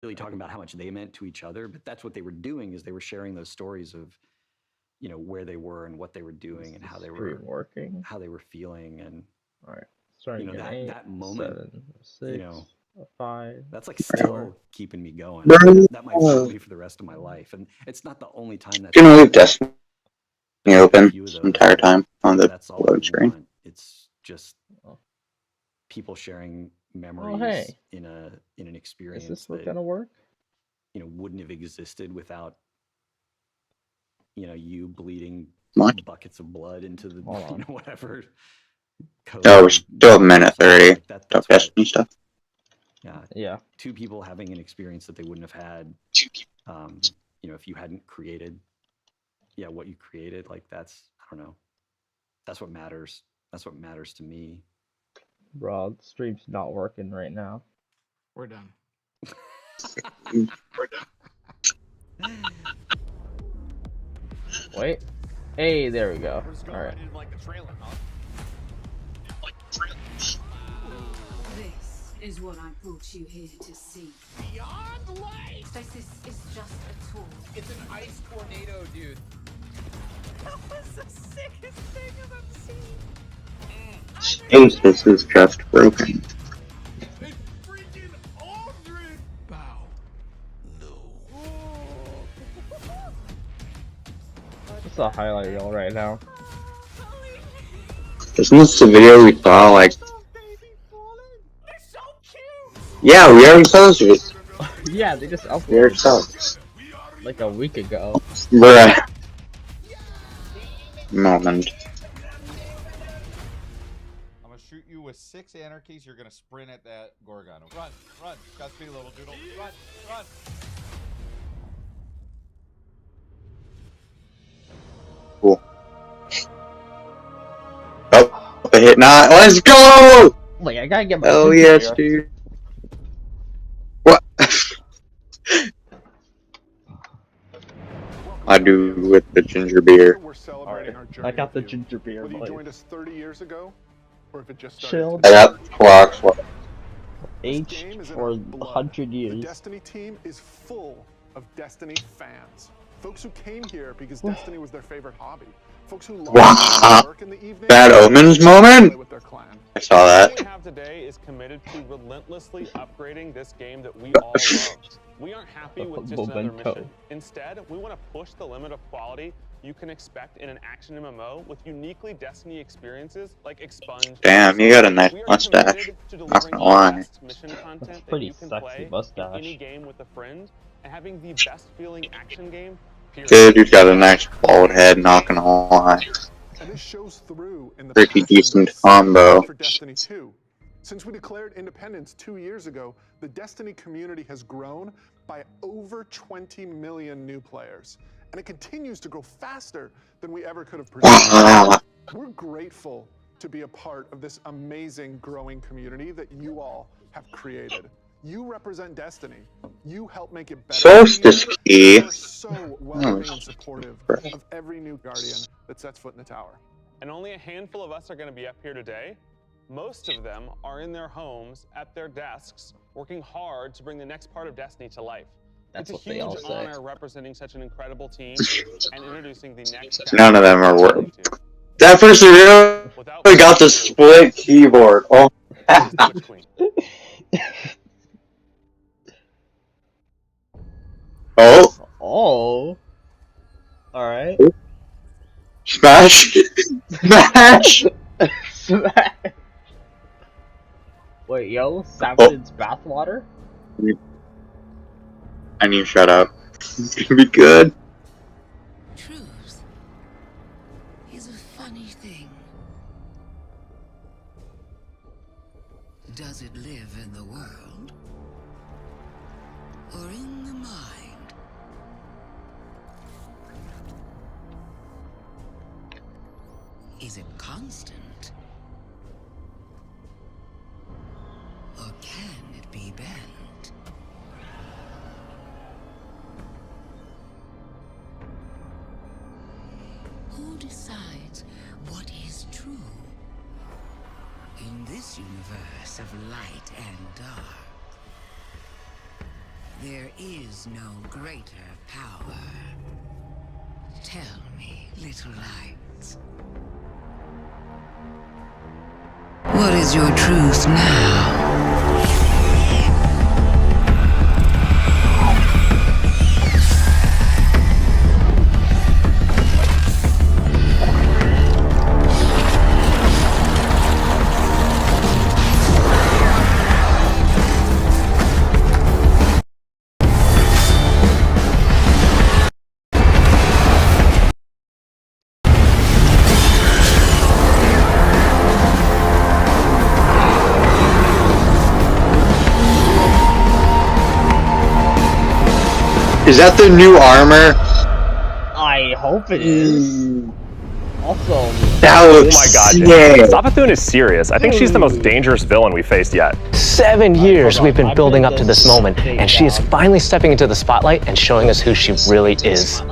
really talking about how much they meant to each other, but that's what they were doing is they were sharing those stories of, where they were and what they were Is doing and the stream working? how they were feeling. And, All right. Starting in eight, that moment, 7, you 6, know, 5, that's like 4. still keeping me going. I mean, that might follow me for the rest of my life. And it's not the only time that's You know, leave happened. Destiny There's been a open few of this those, entire but time on the that's all I load screen. want. It's just Oh, people sharing oh memories hey, in an is experience this that, gonna work? wouldn't have existed without, you bleeding What? buckets of blood into the, Hold on. whatever Oh, code we're or still a game or minute something 30. like that. Stuff That's what, Destiny stuff. yeah, Yeah. two people having an experience that they wouldn't have had, if you hadn't created, what you created. Like that's, I don't know. That's what matters. That's what matters to me. Bro, the stream's not working right now. We're done. Wait. Hey, there we go. We're just going Alright. right into like the trailer, huh? This is what I brought you here to see. Beyond light! Stasis is just a tool. It's an ice tornado, dude. That was the sickest thing I've ever seen. Stasis is just broken. It's freaking Aldrin! Bow. No. It's a highlight reel right now. Isn't this the video we saw, like... Baby falling. They're so cute! Yeah, we already saw this. Yeah, they just We already uploaded saw this. like a week ago. Bruh. Moment. I'm gonna shoot you with 6 anarchies. You're gonna sprint at that Gorgon. Run, run. Godspeed, little doodle. Run, run. Cool. Oh, a hit not. Let's go! Like, I gotta get my Oh ginger yes, beer. dude. What? I do with the ginger beer. We're celebrating our journey I got the with you. ginger beer, Whether you boys. joined us 30 years ago, or if it just Chilled. started I today. got clocks. This Aged game is in for our blood. 100 The years. Destiny team is full of Destiny fans. Folks who came here because Destiny was their favorite hobby. Folks who loved Wow. to work in the evening. Bad Omens play moment? with their clan. I saw The that. team we have today is committed to relentlessly upgrading this game that we all love. We aren't happy with just another Memento. mission. Instead, we want to push the limit of quality you can expect in an action MMO with uniquely Destiny experiences like Expunge. Damn, you got a nice We are mustache. committed to Not delivering gonna the lie. best mission content that Pretty you can sexy play in mustache. any game with a friend and having the best feeling action game, period. Dude, you've got a nice bald head, not gonna lie. And this shows through in the Pretty passion decent we see combo. for Destiny 2. Since we declared independence 2 years ago, the Destiny community has grown by over 20 million new players. And it continues to grow faster than we ever could have predicted. We're grateful to be a part of this amazing growing community that you all have created. You represent Destiny. You help make it better. Solstice key. You are so welcoming and supportive of every new Guardian that sets foot in the tower. And only a handful of us are going to be up here today. Most of them are in their homes, at their desks, working hard to bring the next part of Destiny to life. That's It's what a they all huge say. honor representing such an incredible team and introducing the next None of them are chapter of worth. Destiny 2. That person really Without got the further ado, split keyboard. Oh. here's the Witch Queen. Oh. Oh. Alright. Smash. Smash. Smash. Wait, yo, Savage bathwater? I need to shut up. It's gonna be good. Truth is a funny thing. Does it live in the world? Or in the mind? Is it constant? Or can it be bent? Who decides what is true? In this universe of light and dark, There is no greater power. Tell me, little lights. What is your truth now? Is that the new armor? I hope it is. Also, That Oh looks my god, sick. Savathun is serious. I think she's the most dangerous villain we faced yet. 7 years we've been building up to this moment, and she is finally stepping into the spotlight and showing us who she really is.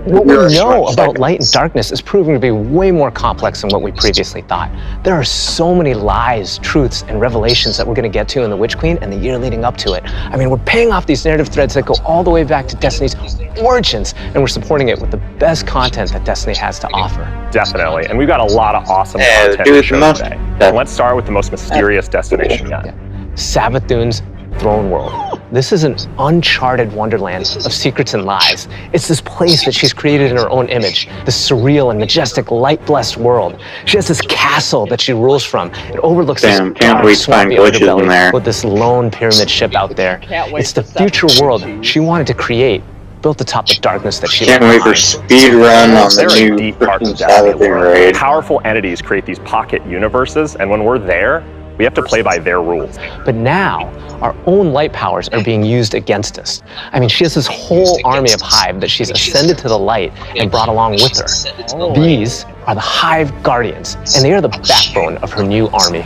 What we know about light and darkness is proving to be way more complex than what we previously thought. There are so many lies, truths, and revelations that we're going to get to in The Witch Queen and the year leading up to it. I mean, we're paying off these narrative threads that go all the way back to Destiny's origins, and we're supporting it with the best content that Destiny has to offer. Definitely, and we've got a lot of awesome Yeah, content dude, to show most- today. Let's start with the most mysterious destination yet. Savathun's Throne World. This is an uncharted wonderland of secrets and lies. It's this place that she's created in her own image, this surreal and majestic light-blessed world. She has this castle that she rules from. It overlooks Damn, this can't dark, wait to find swampy glitches in underbelly there. with this lone pyramid ship out there. It's the future world she wanted to create, built atop the darkness that she Can't left wait for behind. speed run on the There are new deep parts freaking of Destiny Savathun lore. raid. Powerful entities create these pocket universes, and when we're there, we have to play by their rules. But now, our own light powers are being used against us. I mean, she has this whole army of Hive that she's ascended to the light and brought along with her. These are the Hive Guardians, and they are the backbone of her new army.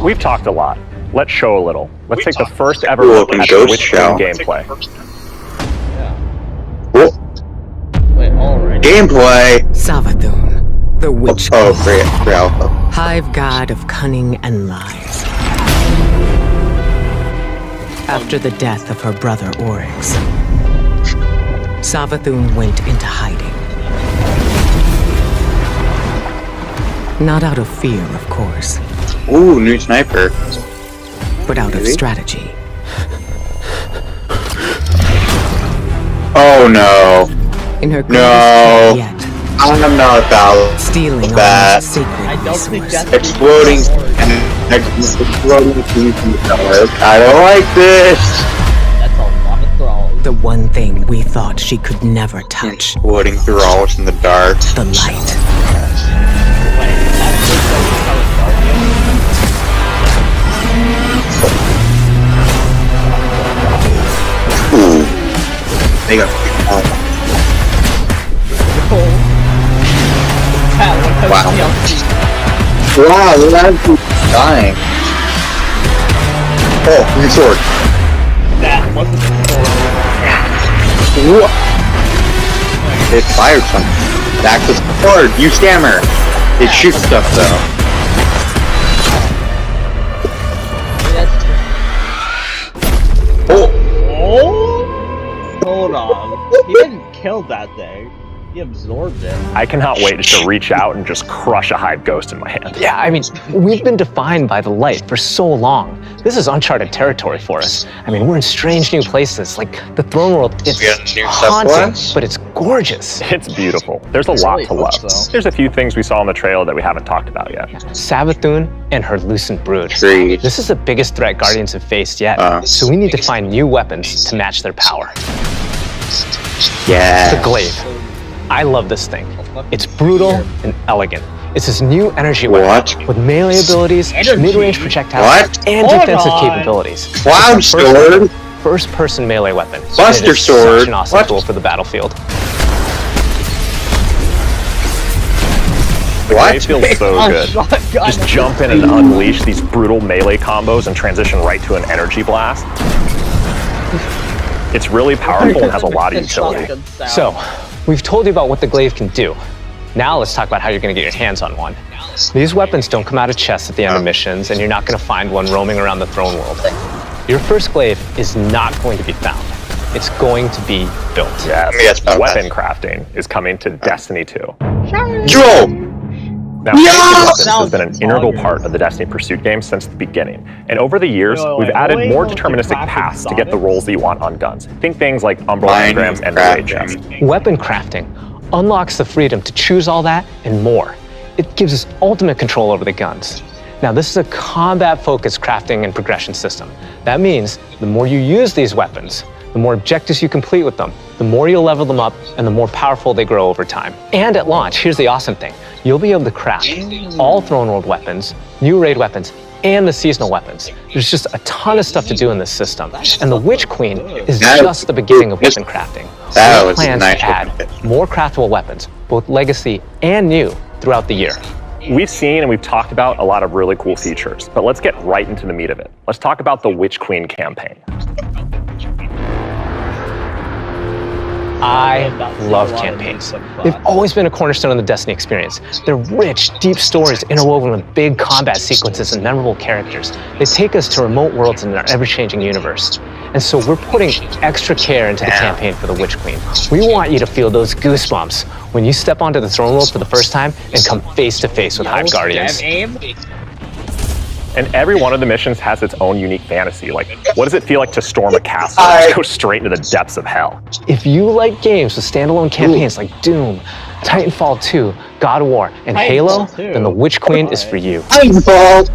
We've talked a lot. Let's show a little. Let's take the first ever Cool look looking at the ghost Witch Queen shell. gameplay. Whoa. wait, alright. Gameplay! Savathun, the Witch Oh, Queen, great alpha. Hive God of cunning and lies. After the death of her brother Oryx, Savathun went into hiding. Not out of fear, of course, Ooh, new sniper. but out of Maybe? strategy. Oh no. In her No. greatest yet, I'm not about stealing all that. his sacred I don't think resource. that's Exploding exploding pieces. I don't like this. That's a lot of thralls. The one thing we thought she could never touch, Exploding thralls in the dark. the light. Wait, that's just Guardian. Ooh. They got That one has Wow. DLC. wow, look at that dying. Oh, new sword. That wasn't the sword. What? It fired something. Back to the sword. You scammer. It shoots stuff though. Oh, Oh! Hold on. He didn't kill that thing. He absorbed it. I cannot wait just to reach out and just crush a Hive Ghost in my hand. Yeah, I mean, we've been defined by the light for so long. This is uncharted territory for us. I mean, we're in strange new places, like the Throne World. It's We got new stuff haunting, for us? but it's gorgeous. It's beautiful. There's a lot really to hope love. so. There's a few things we saw in the trailer that we haven't talked about yet. Savathun and her Lucent Brood. Agreed. This is the biggest threat Guardians have faced yet, so we need to find new weapons to match their power. yeah. The Glaive. I love this thing. It's brutal and elegant. It's this new energy weapon What? with melee abilities, Energy? mid-range projectiles, What? and Hold defensive on. capabilities. Cloud It's the sword. First-person melee weapon. and Buster it is sword. Such an awesome What? tool for the battlefield. The What? Glaive feels so good. Shotgun. Just jump in and unleash these brutal melee combos and transition right to an energy blast. It's really powerful and has a lot of utility. Shotgun sound. So, we've told you about what the Glaive can do. Now let's talk about how you're going to get your hands on one. These weapons don't come out of chests at the end of missions, and you're not going to find one roaming around the Throne World. Your first glaive is not going to be found. It's going to be built. Yes, weapon crafting is coming to Destiny 2. Joel! Now, weapons has been an integral part of the Destiny Pursuit game since the beginning. And over the years, we've added more deterministic paths to get the rolls that you want on guns. Think things like Umbrella engrams and the raid chest. Weapon crafting unlocks the freedom to choose all that and more. It gives us ultimate control over the guns. Now, this is a combat-focused crafting and progression system. That means the more you use these weapons, the more objectives you complete with them, the more you'll level them up, and the more powerful they grow over time. And at launch, here's the awesome thing. You'll be able to craft all Throne World weapons, new raid weapons, and the seasonal weapons. There's just a ton of stuff to do in this system. And the Witch Queen is just the beginning of weapon crafting. We have plans to add more craftable weapons, both legacy and new, throughout the year. We've seen and we've talked about a lot of really cool features, but let's get right into the meat of it. Let's talk about the Witch Queen campaign. I love campaigns. They've always been a cornerstone of the Destiny experience. They're rich, deep stories interwoven with big combat sequences and memorable characters. They take us to remote worlds in our ever-changing universe. And so we're putting extra care into the campaign for the Witch Queen. We want you to feel those goosebumps when you step onto the throne world for the first time and come face to face with Hive Guardians. And every one of the missions has its own unique fantasy. Like, what does it feel like to storm a castle and go straight into the depths of hell? If you like games with standalone campaigns like Doom, Titanfall 2, God of War, and Halo, then the Witch Queen is for you. Titanfall!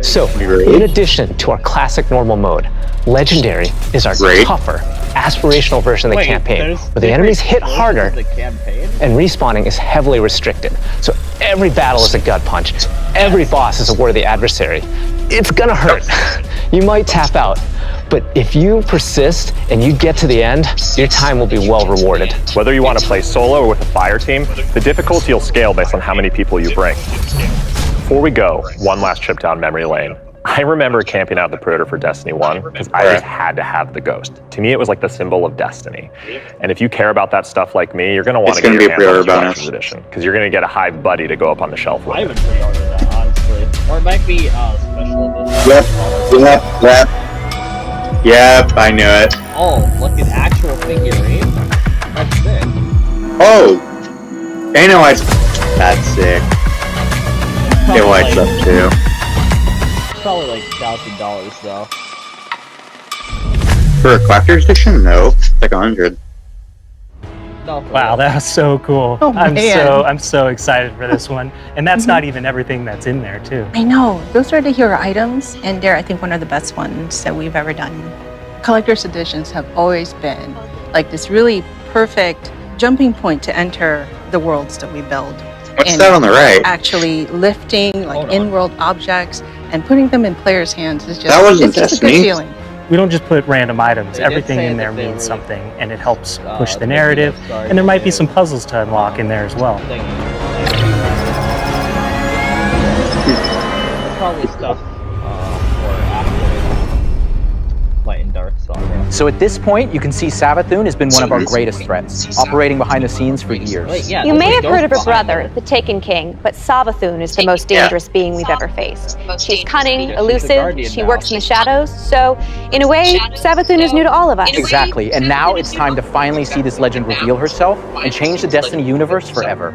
So, in addition to our classic normal mode, Legendary is our tougher, aspirational version of the campaign, where the enemies hit harder and respawning is heavily restricted. So every battle is a gut punch, every boss is a worthy adversary. It's gonna hurt. You might tap out, but if you persist and you get to the end, your time will be well rewarded. Whether you want to play solo or with a fire team, the difficulty will scale based on how many people you bring. Before we go, one last trip down memory lane. I remember camping out the Predator for Destiny 1 because I just had to have the Ghost. To me, it was like the symbol of Destiny. And if you care about that stuff like me, you're going to want to get your hands on the Collector's Edition because you're going to get a Hive buddy to go up on the shelf with. I haven't pre-ordered that, honestly. Or it might be special edition. Yep, I knew it. Oh, look at actual figurine. That's sick. Oh! I know that's sick. It lights up too. Probably like $1,000 though. For a collector's edition? No, it's like 100. No, wow, that was so cool. Oh, I'm so excited for this one. And that's not even everything that's in there too. I know. Those are the hero items, and they're, I think, one of the best ones that we've ever done. Collector's editions have always been like this really perfect jumping point to enter the worlds that we build. What's that on the right? Actually lifting like in-world objects and putting them in players' hands is just, that wasn't it's just a good Destiny. feeling. We don't just put random items. Everything in there means something, and it helps push the narrative. And there might be some puzzles to unlock in there as well. Probably stuff for after Light and Dark Saga. So at this point, you can see Savathun has been one of our greatest threats, operating behind the scenes for years. You may have heard of her brother, the Taken King, but Savathun is the most dangerous being we've ever faced. She's cunning, elusive, she works in the shadows, so in a way, Savathun is new to all of us. Exactly, and now it's time to finally see this legend reveal herself and change the Destiny universe forever.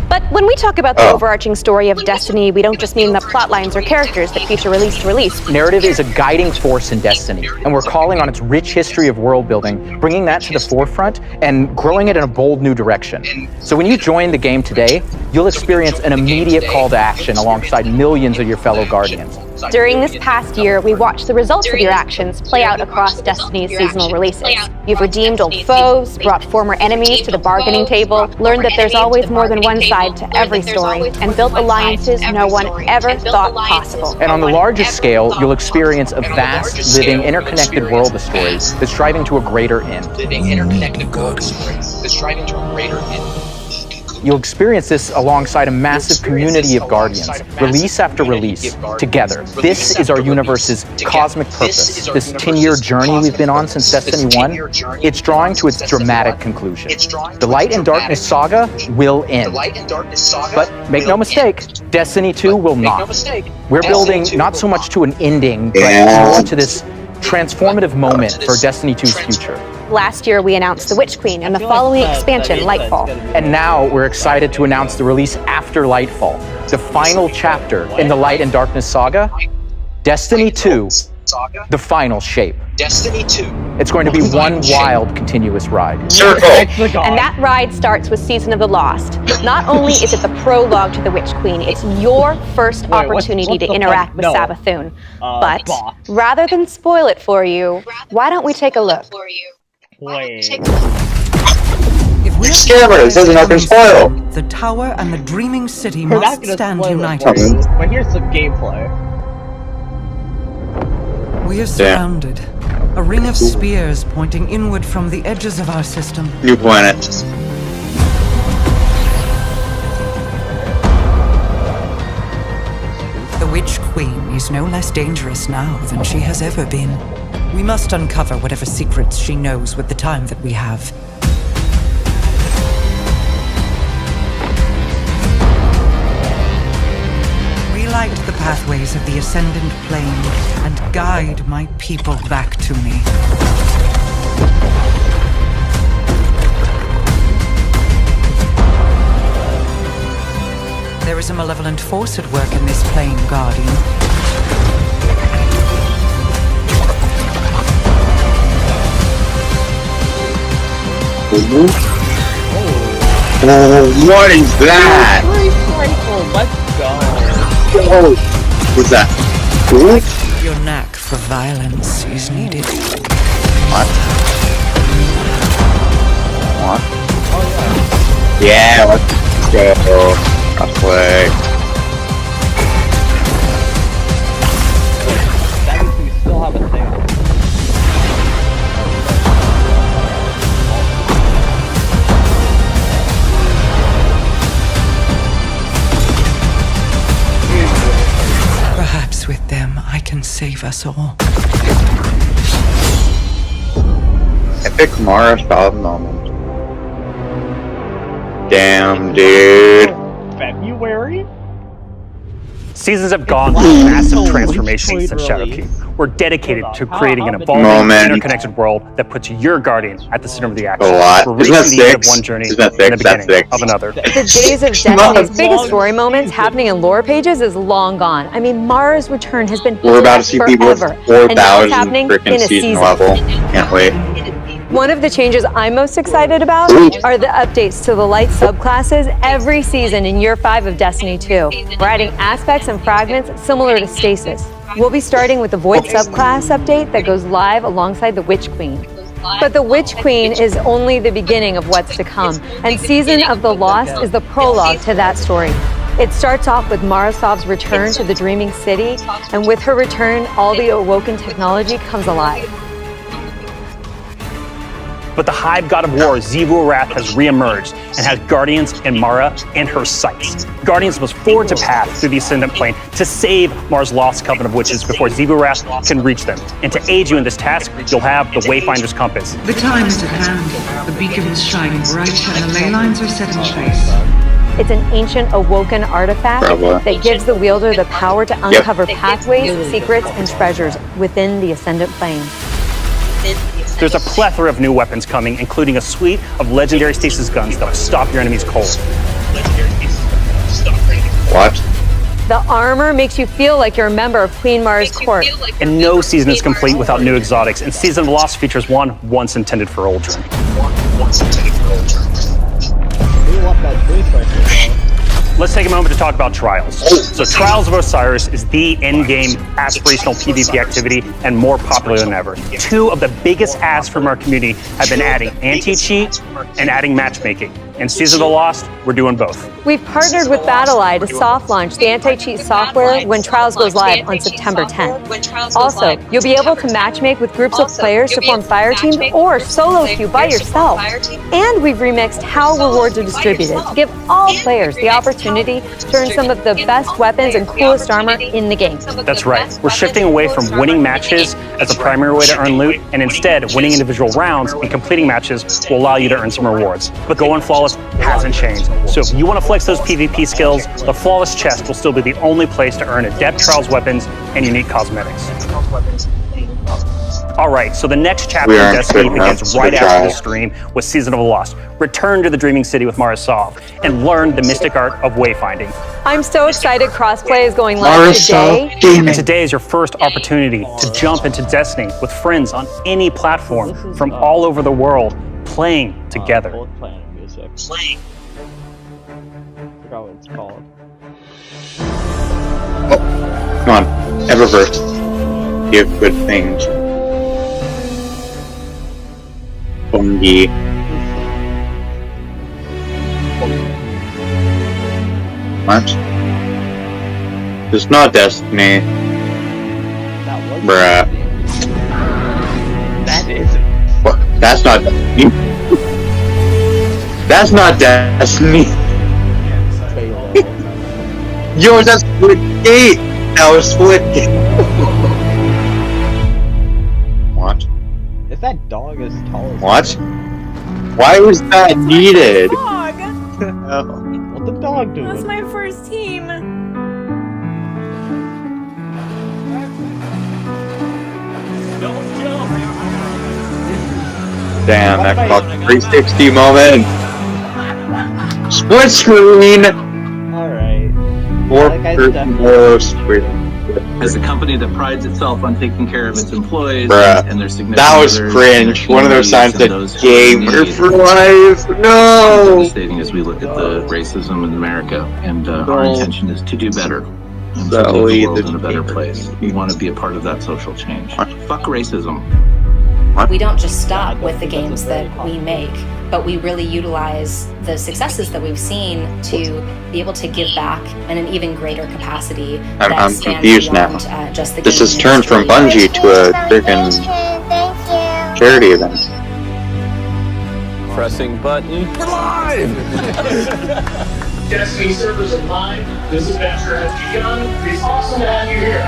But when we talk about the overarching story of Destiny, we don't just mean the plot lines or characters that feature release to release. Narrative is a guiding force in Destiny, and we're calling on its rich history of world building, bringing that to the forefront, and growing it in a bold new direction. So when you join the game today, you'll experience an immediate call to action alongside millions of your fellow Guardians. During this past year, we watched the results of your actions play out across Destiny's seasonal releases. You've redeemed old foes, brought former enemies to the bargaining table, learned that there's always more than one side to every story, and built alliances no one ever thought possible. And on the largest scale, you'll experience a vast, living, interconnected world of stories that's striving to a greater end. you'll experience this alongside a massive community of Guardians, release after release, together. This is our universe's cosmic purpose. This 10-year journey we've been on since Destiny 1, it's drawing to its dramatic conclusion. The Light and Darkness saga will end. But make no mistake, Destiny 2 will not. We're building not so much to an ending, but more to this transformative moment for Destiny 2's future. Last year, we announced the Witch Queen and the following expansion, Lightfall. And now we're excited to announce the release after Lightfall, the final chapter in the Light and Darkness saga, Destiny 2, the final shape. Destiny 2. It's going to be one wild, continuous ride. And that ride starts with Season of the Lost. Not only is it the prologue to the Witch Queen, it's your first opportunity to interact with Savathun. But rather than spoil it for you, why don't we take a look? Scammer, this isn't open spoil. The tower and the dreaming city We're not must gonna stand spoil it united. for you, but here's some gameplay. We are surrounded. A ring of spears pointing inward from the edges of our system. New planet. The Witch Queen is no less dangerous now than she has ever been. We must uncover whatever secrets she knows with the time that we have. Relight the pathways of the Ascendant Plane and guide my people back to me. There is a malevolent force at work in this plane, Guardian. Oh, what is that? Let's go. Oh, what's that? Ooh. Your knack for violence is needed. What? What? Yeah, let's go. I'll play. That means we still have a thing. Perhaps with them, I can save us all. Epic Mara style moment. Damn, dude. February? Seasons have gone through massive transformations since Shadowkeep. We're dedicated to creating an evolving, interconnected world that puts your Guardian at the center of the action. A lot. We're Isn't that reaching the end of six? one journey Isn't that and the six? That's beginning six. of another. The days of Destiny's biggest story moments happening in lore pages is long gone. I mean, Mara's return has been We're about to see people with forever, and now 4,000 it's happening in freaking a season season. level. Can't wait. One of the changes I'm most excited about are the updates to the light subclasses every season in Year 5 of Destiny 2. We're adding aspects and fragments similar to Stasis. We'll be starting with the Void subclass update that goes live alongside the Witch Queen. But the Witch Queen is only the beginning of what's to come, and Season of the Lost is the prologue to that story. It starts off with Marasov's return to the Dreaming City, and with her return, all the Awoken technology comes alive. But the Hive God of War, Xivu Arath, has reemerged and has Guardians and Mara in her sights. Guardians must forge a path through the Ascendant Plane to save Mara's lost coven of witches before Xivu Arath can reach them. And to aid you in this task, you'll have the Wayfinder's Compass. The time is at hand. The beacons shine bright and the ley lines are set in place. It's an ancient Awoken artifact that gives the wielder the power to uncover pathways, secrets, and treasures within the Ascendant Plane. There's a plethora of new weapons coming, including a suite of legendary stasis guns that will stop your enemies cold. What? The armor makes you feel like you're a member of Queen Mara's court. And no season is complete without new exotics, and Season of the Lost features one once intended for Uldren. We want that boost right here. Let's take a moment to talk about Trials. So Trials of Osiris is the endgame aspirational PvP activity and more popular than ever. Two of the biggest asks from our community have been adding anti-cheat and adding matchmaking. In Season of the Lost, we're doing both. We've partnered with BattleEye to soft launch the anti-cheat software when Trials goes live on September 10th. Also, you'll be able to matchmake with groups of players to form fire teams or solo queue by yourself. And we've remixed how rewards are distributed to give all players the opportunity to earn some of the best weapons and coolest armor in the game. That's right. We're shifting away from winning matches as a primary way to earn loot, and instead, winning individual rounds and completing matches will allow you to earn some rewards. But Going Flawless hasn't changed. So if you want to flex those PvP skills, the Flawless chest will still be the only place to earn adept Trials weapons and unique cosmetics. All right, so the next chapter of Destiny begins right after the stream with Season of the Lost. Return to the Dreaming City with Mara Sov and learn the mystic art of wayfinding. I'm so excited crossplay is going live today. And today is your first opportunity to jump into Destiny with friends on any platform from all over the world, playing together. I forgot what it's called. Come on, Eververse. Give good things. Bungie. What? It's not Destiny. Bruh. That isn't. What? That's not Destiny. That's not Destiny. Yo, that's Splitgate. That was Splitgate. What? Is that dog as tall as What? Why was that needed? What the dog doing? That's my first team. Damn, that fucking 360 moment. Split screen. Alright. As a company that prides itself on taking care of its employees and their significant That was others, cringe. One of those signs that gamer for life. It's No. devastating as we look at the racism in America, and our intention is to do better and to So leave the world in a better place. We want to be a part of that social change. Fuck racism. We don't just stop with the games that we make, but we really utilize the successes that we've seen to be able to give back in an even greater capacity. I'm confused now. Just the This gaming has turned from industry. Bungie to a freaking charity event. Pressing button. We're live! Destiny servers are live. This adventure has begun. It's awesome to have you here.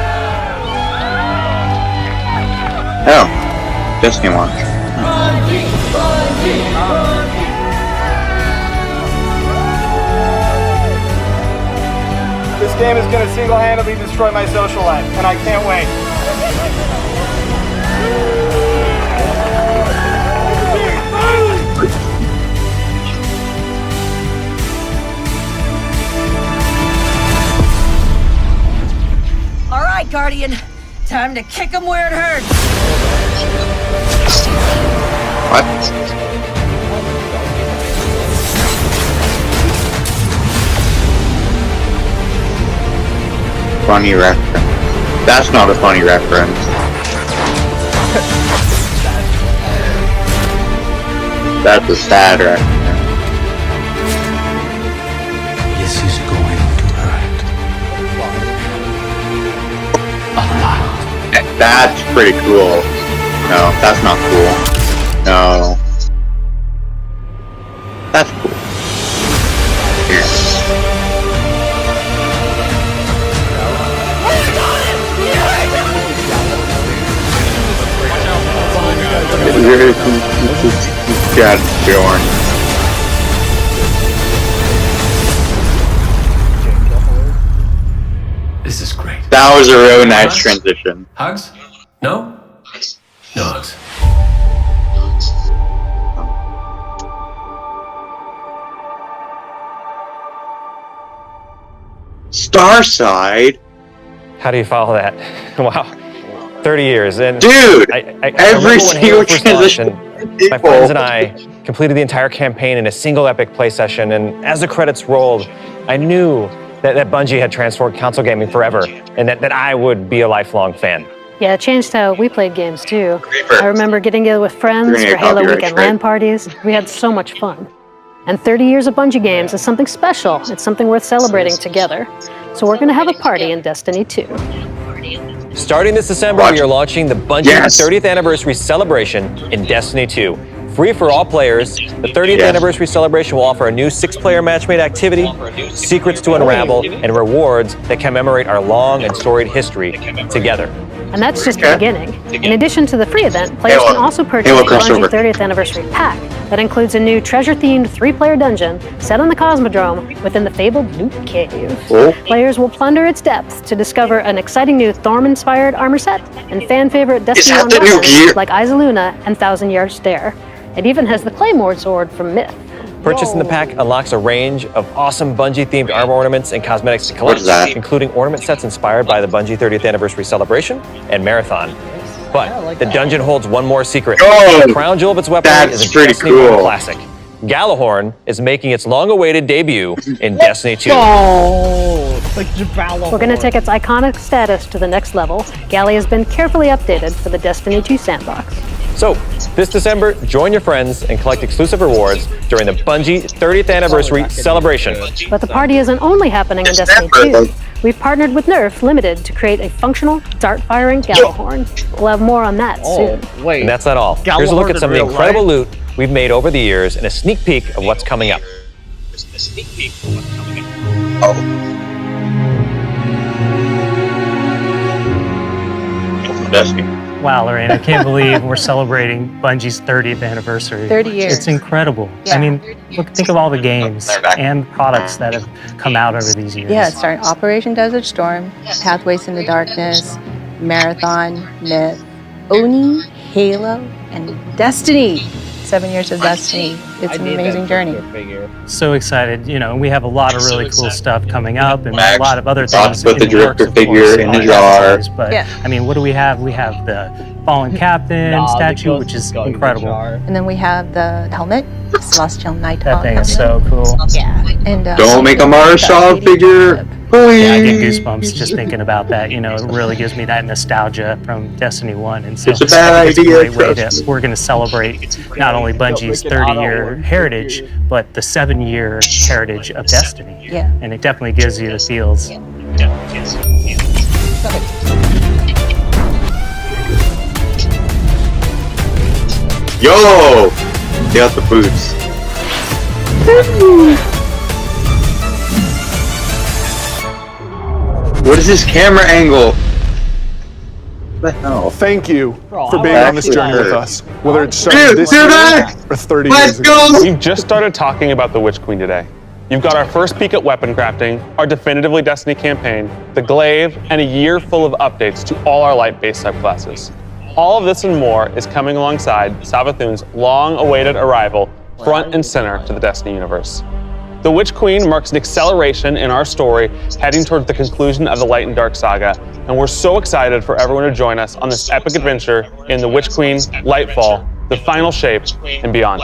Oh, Destiny launch. This game is going to single-handedly destroy my social life, and I can't wait. All right, Guardian. Time to kick him where it hurts. What? Funny reference. That's not a funny reference. That's a sad reference. This is going to hurt. A lot. That's pretty cool. No, that's not cool. No. That's cool. Here. God darn. This is great. That was a really nice transition. Hugs? No? No hugs. Starside? How do you follow that? Wow. 30 years. And dude, every single transition. My friends and I completed the entire campaign in a single epic play session, and as the credits rolled, I knew that Bungie had transformed console gaming forever, and that I would be a lifelong fan. Yeah, it changed how we played games too. I remember getting together with friends for Halo weekend LAN parties. We had so much fun. And 30 years of Bungie games is something special. It's something worth celebrating together. So we're going to have a party in Destiny 2. Starting this December, we are launching the Bungie 30th Anniversary Celebration in Destiny 2. Free for all players, the 30th Anniversary Celebration will offer a new 6-player matchmade activity, secrets to unravel, and rewards that commemorate our long and storied history together. And that's just the beginning. In addition to the free event, players can also purchase the Bungie 30th Anniversary Pack that includes a new treasure-themed 3-player dungeon set on the Cosmodrome within the fabled Loot Cave. Players will plunder its depths to discover an exciting new Thorm-inspired armor set and fan-favorite Destiny 1 weapons like Izaluna and Thousand Yard Stare. It even has the Claymore sword from Myth. Purchasing the pack unlocks a range of awesome Bungie-themed armor ornaments and cosmetics to collect, including ornament sets inspired by the Bungie 30th Anniversary Celebration and Marathon. But the dungeon holds one more secret. The crown jewel of its weaponry is a Destiny 1 classic. Gallahorn is making its long-awaited debut in Destiny 2. We're going to take its iconic status to the next level. Galley has been carefully updated for the Destiny 2 sandbox. So, this December, join your friends and collect exclusive rewards during the Bungie 30th Anniversary Celebration. But the party isn't only happening in Destiny 2. We've partnered with Nerf Limited to create a functional, dart-firing Gallahorn. We'll have more on that soon. And that's not all. Here's a look at some of the incredible loot we've made over the years and a sneak peek of what's coming up. Wow, Lorraine, I can't believe we're celebrating Bungie's 30th anniversary. 30 years. It's incredible. Yeah. I mean, look, think of all the games and products that have come out over these years. Yeah, starting Operation Desert Storm, Pathways into Darkness, Marathon, Myth, Oni, Halo, and Destiny. 7 years of Destiny. It's an amazing journey. So excited. You know, we have a lot of really cool stuff coming up and a lot of other things. Put the Drifter figure in the jar. But I mean, what do we have? We have the Fallen Captain statue, which is incredible. And then we have the helmet, Celestial Nighthawk. That thing is so cool. Yeah. And Don't make a Marshall figure. Yeah, I get goosebumps just thinking about that. You know, it really gives me that nostalgia from Destiny 1. And so It's a bad it's a idea, great way that we're going to celebrate not only Bungie's 30-year heritage, but the 7-year heritage of Destiny. Yeah. And it definitely gives you the feels. Yo! They got the boots. What is this camera angle? What the hell? Thank you for being on this journey with us. Whether it's Dude, this year or 30 years ago. We've just started talking about the Witch Queen today. You've got our first peek at weapon crafting, our definitively Destiny campaign, the Glaive, and a year full of updates to all our light-based subclasses. All of this and more is coming alongside Savathun's long-awaited arrival front and center to the Destiny universe. The Witch Queen marks an acceleration in our story heading towards the conclusion of the Light and Dark saga, and we're so excited for everyone to join us on this epic adventure in The Witch Queen, Lightfall, The Final Shape, and beyond.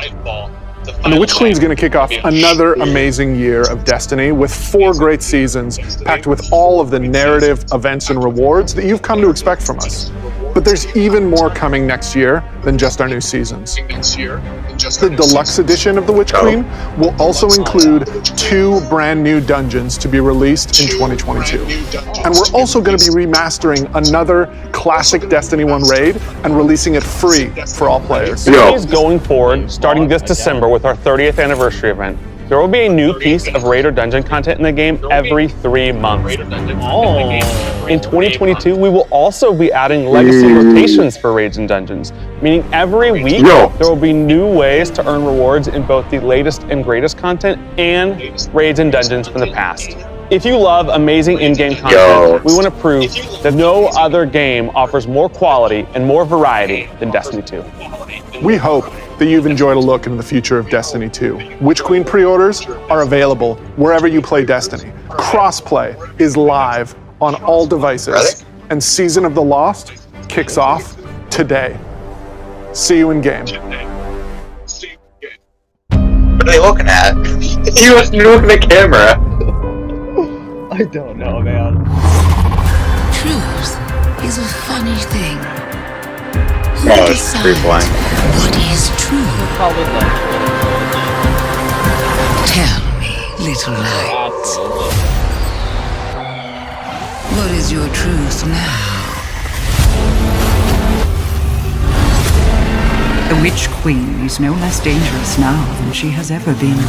And the Witch Queen's going to kick off another amazing year of Destiny with 4 great seasons packed with all of the narrative, events, and rewards that you've come to expect from us. But there's even more coming next year than just our new seasons. The deluxe edition of the Witch Queen will also include 2 brand new dungeons to be released in 2022. And we're also going to be remastering another classic Destiny 1 raid and releasing it free for all players. Going forward, starting this December with our 30th anniversary event, there will be a new piece of raid or dungeon content in the game every 3 months. In 2022, we will also be adding legacy rotations for raids and dungeons, meaning every week there will be new ways to earn rewards in both the latest and greatest content and raids and dungeons from the past. If you love amazing in-game content, we want to prove that no other game offers more quality and more variety than Destiny 2. We hope that you've enjoyed a look into the future of Destiny 2. Witch Queen pre-orders are available wherever you play Destiny. Crossplay is live on all devices. And Season of the Lost kicks off today. See you in game. What are they looking at? You must be looking at the camera. I don't know, man. Truth is a funny thing. Oh, it's free flying. What is true? Probably not. Tell me, little light. What is your truth now? The Witch Queen is no less dangerous now than she has ever been.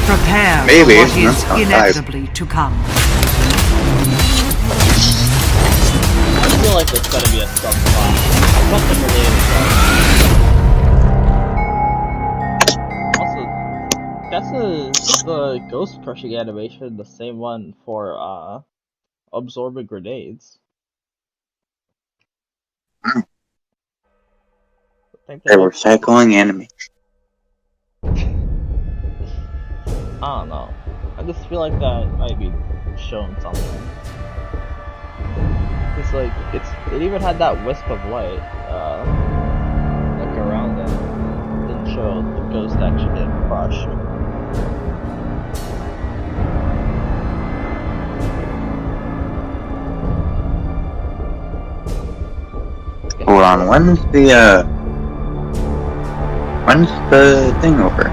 Prepare Maybe. for what is No, inevitably to come. I feel like there's gotta be a subplot. Something related to that. Also, that's the ghost crushing animation, the same one for absorbing grenades. They're recycling animation. I don't know. I just feel like that might be showing something. It's like it even had that wisp of light, like around it. It didn't show the ghost actually getting crushed. Hold on, when's the thing over?